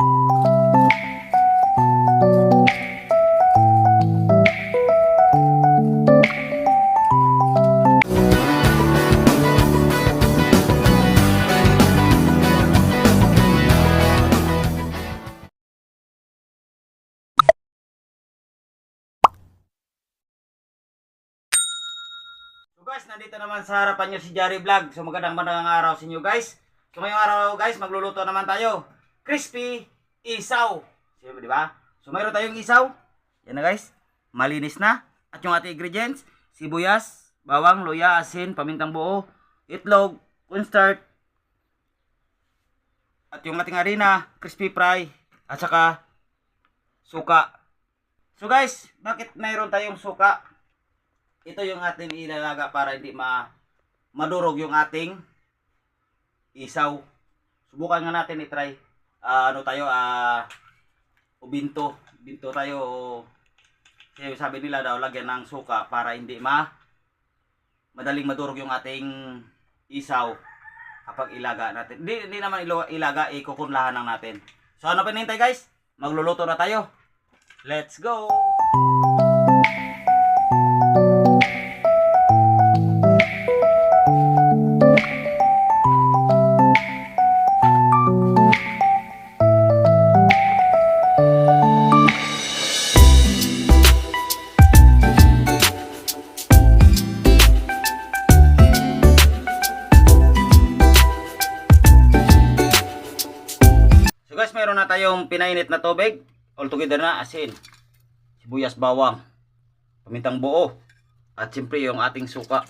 So guys, nandito naman sa harapan nyo si Jari Vlog. So magandang araw sa inyo guys. So ngayong araw guys, magluluto naman tayo. Crispy isaw. So di ba? So mayroon tayong isaw. Yan na guys. Malinis na. At yung ating ingredients, sibuyas, bawang, luya, asin, pamintang buo, itlog, cornstarch, at yung ating harina, crispy fry, at saka suka. So guys, bakit mayroon tayong suka? Ito yung ating ilalaga para hindi madurog yung ating isaw. Subukan nga natin i-try. Ubinto. Binto tayo. Kasi sabi nila daw lagyan ng suka para hindi madaling madurog yung ating isaw kapag ilaga natin. Hindi naman ilaga, ikukunlahan lang natin. So ano pinintay guys? Magluluto na tayo. Let's go! Guys, meron na tayong pinainit na tubig. All together na asin, sibuyas, bawang, pamintang buo, at siyempre yung ating suka.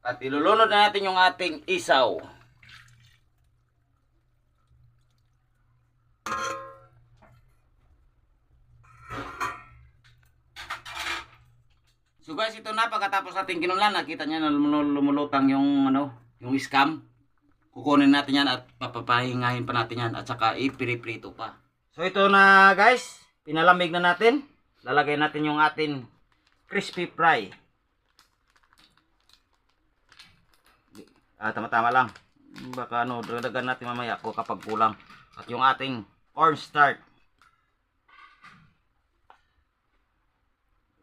At ilulunod na natin yung ating isaw. So guys, ito na pagkatapos natin kinulan, nakita niya na lumulutang yung yung scam. Kukunin natin yan at papapahingahin pa natin yan at saka ipiriprito pa. So ito na guys, pinalamig na natin. Lalagay natin yung ating crispy fry. Tama-tama lang. Baka dagdagan natin mamaya ko kapag kulang. At yung ating cornstarch.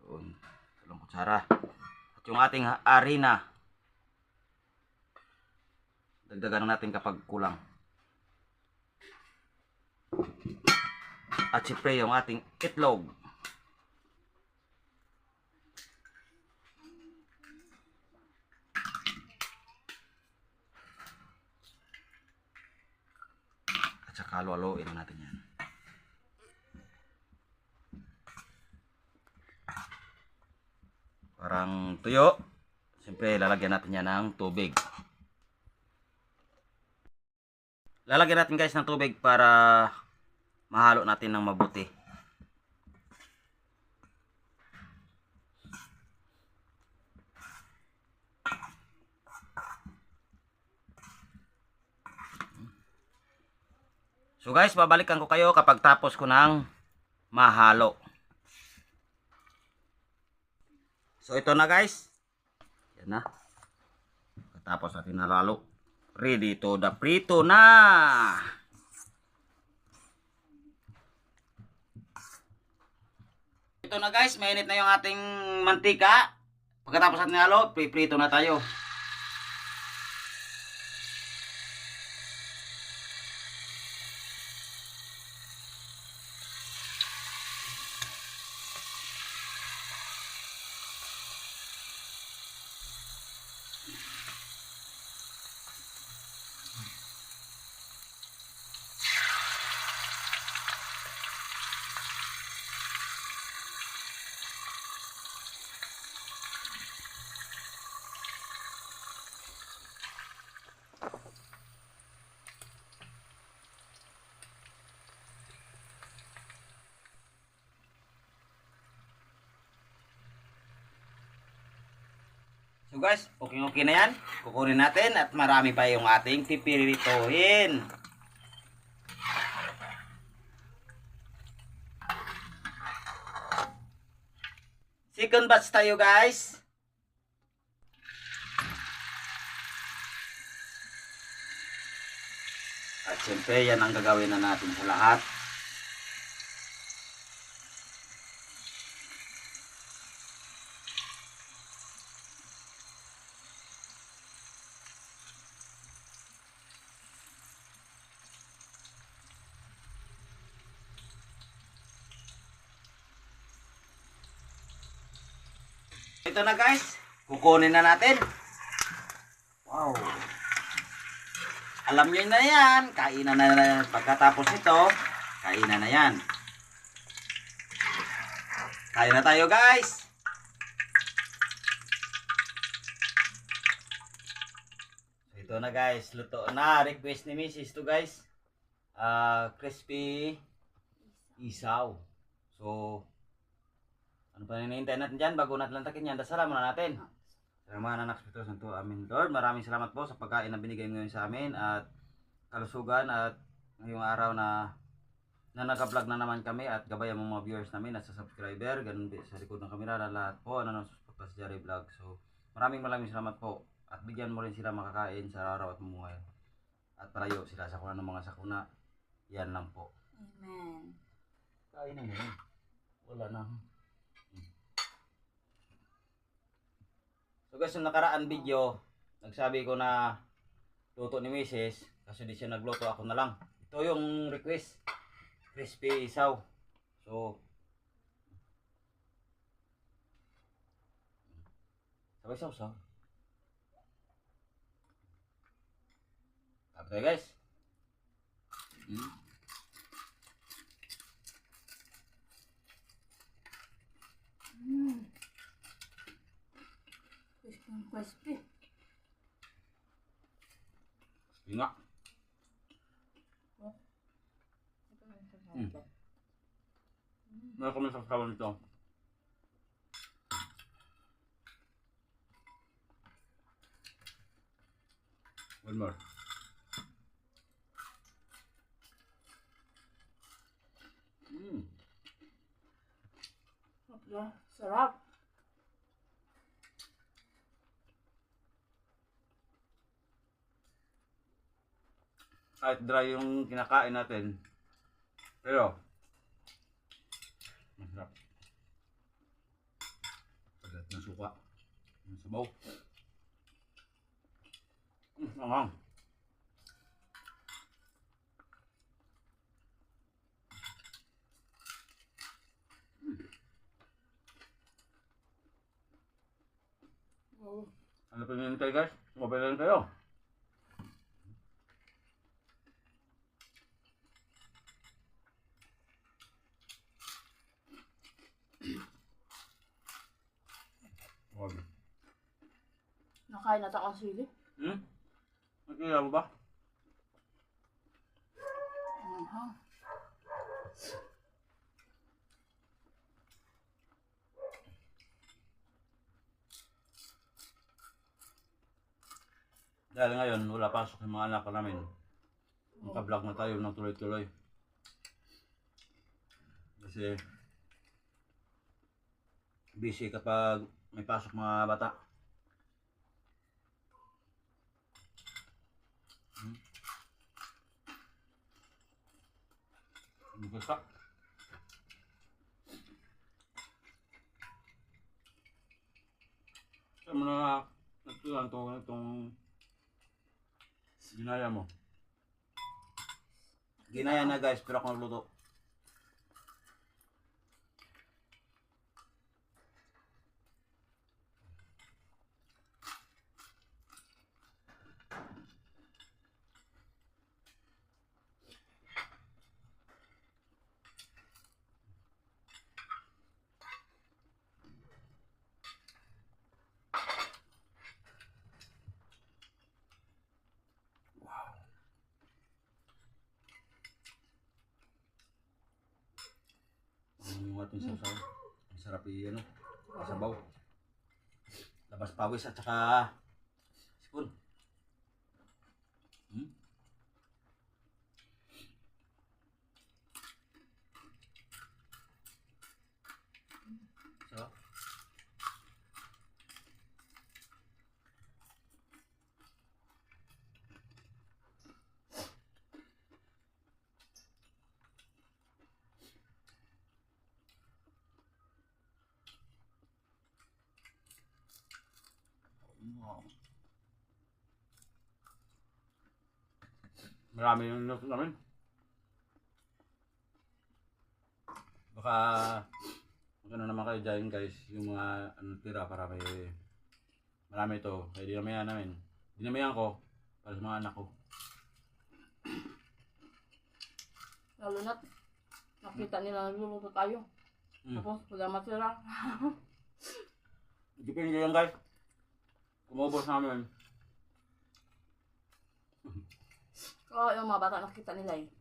Talong kutsara. At yung ating harina. Dagdagan natin kapag kulang. At siyempre yung ating itlog. At saka halo-haloin natin yan. Parang tuyo. Siyempre lalagyan natin yan ng tubig. Lalagyan natin guys ng tubig para mahalo natin ng mabuti. So guys, babalikan ko kayo kapag tapos ko ng mahalo. So ito na guys. Yan na. Tapos natin nalalo. Ready to the prito na. Ito na guys, mainit na yung ating mantika. Pagkatapos natin halo, piprito na tayo. So guys, okay na yan. Kukunin natin at marami pa yung ating pipirituhin. Second batch tayo guys. At syempre, yan ang gagawin na natin sa lahat. Ito na guys, kukunin na natin. Wow. Alam nyo na yan, kainan na yan. Pagkatapos nito, kainan na yan. Kain na tayo guys. So, ito na guys, luto na. Request ni Mrs. to guys. Crispy isaw. So, ano pa hinihintay natin dyan bago natin lantakin yan? Dasalan muna natin. Sa mga anak Espiritu Santo, amin Lord. Maraming salamat po sa pagkain na binigay ngayon sa amin at kalusugan at ngayong araw na nag-vlog na naman kami at gabayan mo mga viewers namin at sa subscriber, ganun din sa likod ng kamera na lahat po ano nang susuporta sa Jari Vlog. So maraming salamat po at bigyan mo rin sila makakain sa araw at mamuhay at parayo sila sa kuna ng mga sakuna. Yan lang po. Amen. Kain na ngayon. Wala na. So guys, yung nakaraan video, nagsabi ko na luto ni Mrs. Kasi di siya nagluto, ako na lang. Ito yung request. Crispy isaw. So, sabay saw. Tapos tayo guys. Crispy. Yun nga. Meron kami sa sasawan nito. One more. Sarap. Kahit dry yung kinakain natin, pero masarap. Pagat ng suka, ng sabaw. Anghang. Ano pa hinihintay guys? Mobile lang kayo. Nakain na ta sili. Nakikita mo ba? Dahil ngayon, wala pasok yung mga anak ko namin. Magka-vlog na tayo ng tuloy-tuloy. Kasi busy kapag may pasok mga bata. Gusto? Saan mo na nagtulan itong ginaya mo? Ginaya na guys, pero ako nagluto. Ating sasaw. Ang sarap ano, sabaw. Labas pawis at saka sipon. So, Marami yung notes namin. Baka ano naman kayo dyan guys, yung mga ano, tira para may marami ito. Kaya dinamayan namin. Dinamayan ko para sa mga anak ko. Lalo na't nakita nila nagluluto tayo. Tapos wala matira. Depende yan guys. Kumubos namin. Oo, yung mga bata nakita nila eh.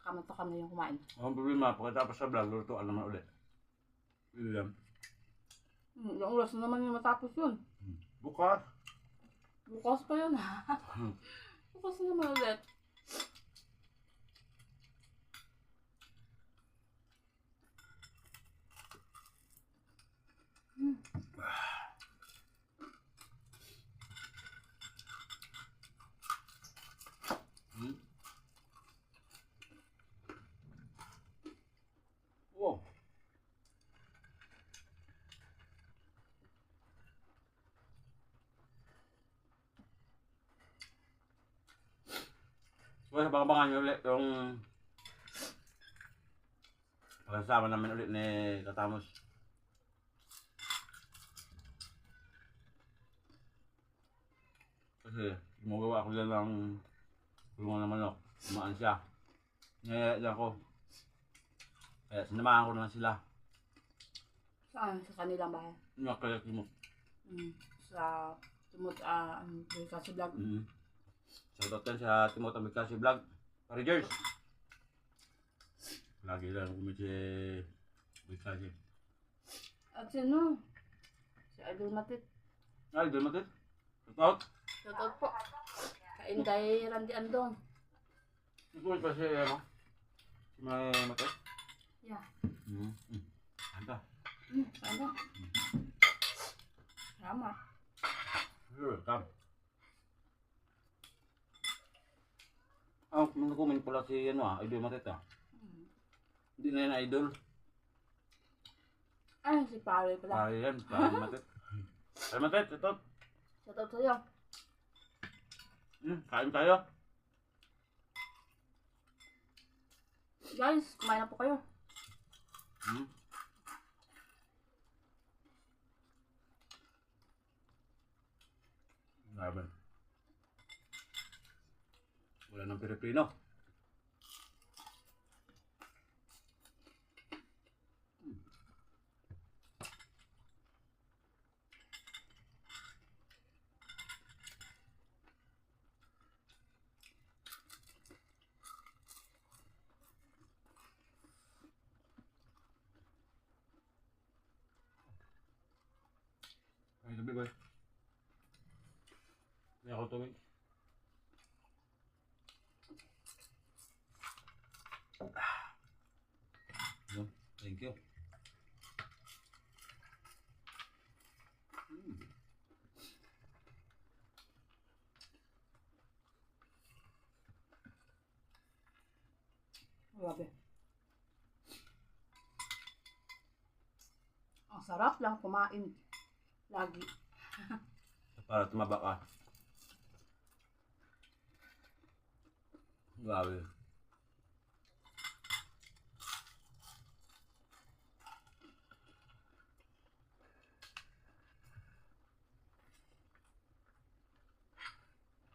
Takam na yung kumain. Ang problema, pagkatapos sa vlog, lutuan naman ulit. Yun lang. Yung oras na naman yung matapos yun. Bukas. Bukas pa yun. Bukas na naman ulit. Oh. So, abangan nyo ulit yung pagkasama namin ulit ni Katamos. Kasi gumagawa ko lang ng tulungan ng manok. Kumaan siya. Ngayaya ko. Kaya sinamahan ko naman sila. Saan? Sa kanilang bahay. Kaya mo. Sa tumot, kasi vlog. Shoutout din sa Timothy Mikasi Vlog. Parigers. Lagi lang kami si Mikasi. At sino? Si Idol Matit. Ay, doon natin. Shoutout. Shoutout po. Kainday Randy Andong. Ito pa si ano? Si May Mate. Yeah. Anta. Ano? Salamat. You're welcome. Comment pala si ano Idol Matet Hindi na yan idol. Ay, si Pare pala. Ay yan, Pare Matet. Pare Matet, ito. Shoutout sa'yo. Kain tayo. Guys, kumain na po kayo. Grabe. Wala ng Pilipino. Ay, tabi boy. Hindi ako tubig. Thank you. Grabe. Ang sarap lang kumain. Lagi. Para tumaba ka. Grabe.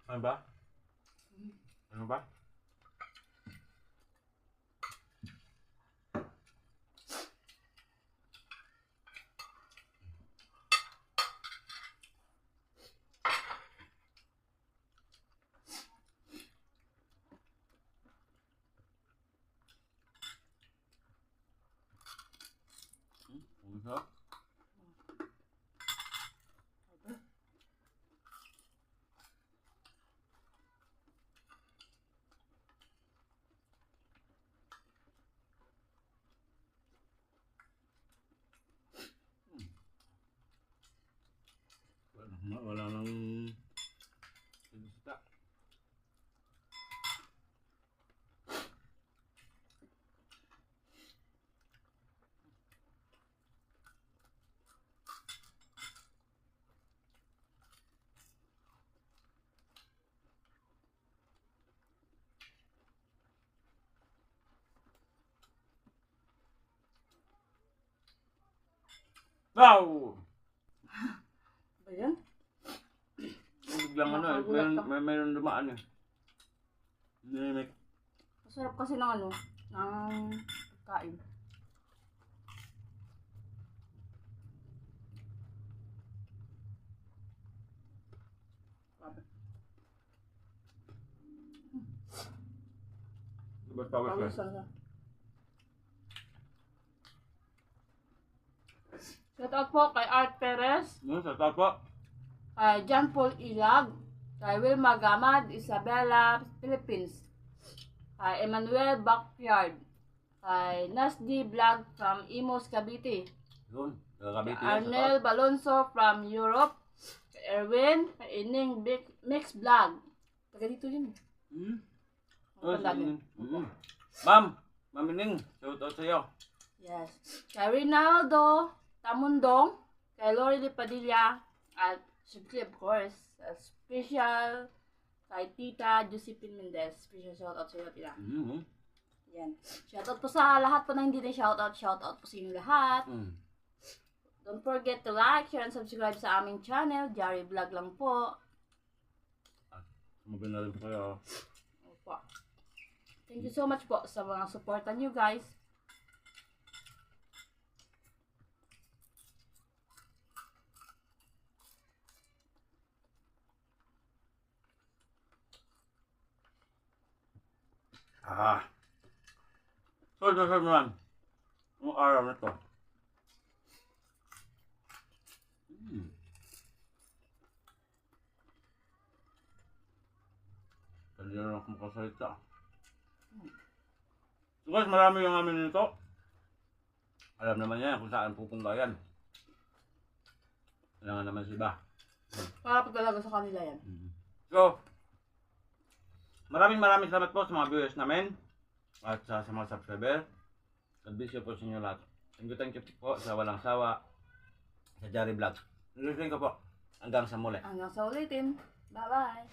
Ano ba? Ano ba? Ano ba? Wala nang sinisita. Wow! Ba yan? Biglang ano eh, meron dumaan eh. Nimik. Masarap kasi ng ano, ng pagkain. Basta Pawisan ka. Shout out po kay Art Perez, Sa tapo. kay John Paul Ilag, kay Wilma Gamad, Isabella, Philippines, kay Emmanuel Backyard, kay Nasdi Vlog from Imos, Cavite, Yun. kay Kakabiti yan. Arnel Balonso from Europe, kay Erwin, kay Ining Mix Vlog. Taga dito yun. Ang tanda niyo. Ma'am! Ma'am Ining, shout out sa'yo. Yes. Kay Rinaldo Tamundong, kay Lori Padilla, at syempre, of course, a special kay Tita Josephine Mendez. Special shoutout sa iyo, Tita. Yan. Shoutout po sa lahat po na hindi na shoutout. Shoutout po sa inyo lahat. Don't forget to like, share, and subscribe sa aming channel. Jari Vlog lang po. Maganda rin po kayo. Opo. Thank you so much po sa mga supportan nyo, guys. Solve na solve naman. Ang araw na to. Hindi na ako makasalita. So guys, marami yung amin nito. Alam naman yan kung saan pupunta yan. Kailangan naman si iba. Para po talaga sa kanila yan. So, maraming salamat po sa mga viewers namin at sa mga subscriber. God bless you po sa inyo lahat. Thank you po sa walang sawa sa Jari Vlog. Nilisin ko po. Hanggang sa muli. Hanggang sa ulitin. Bye-bye.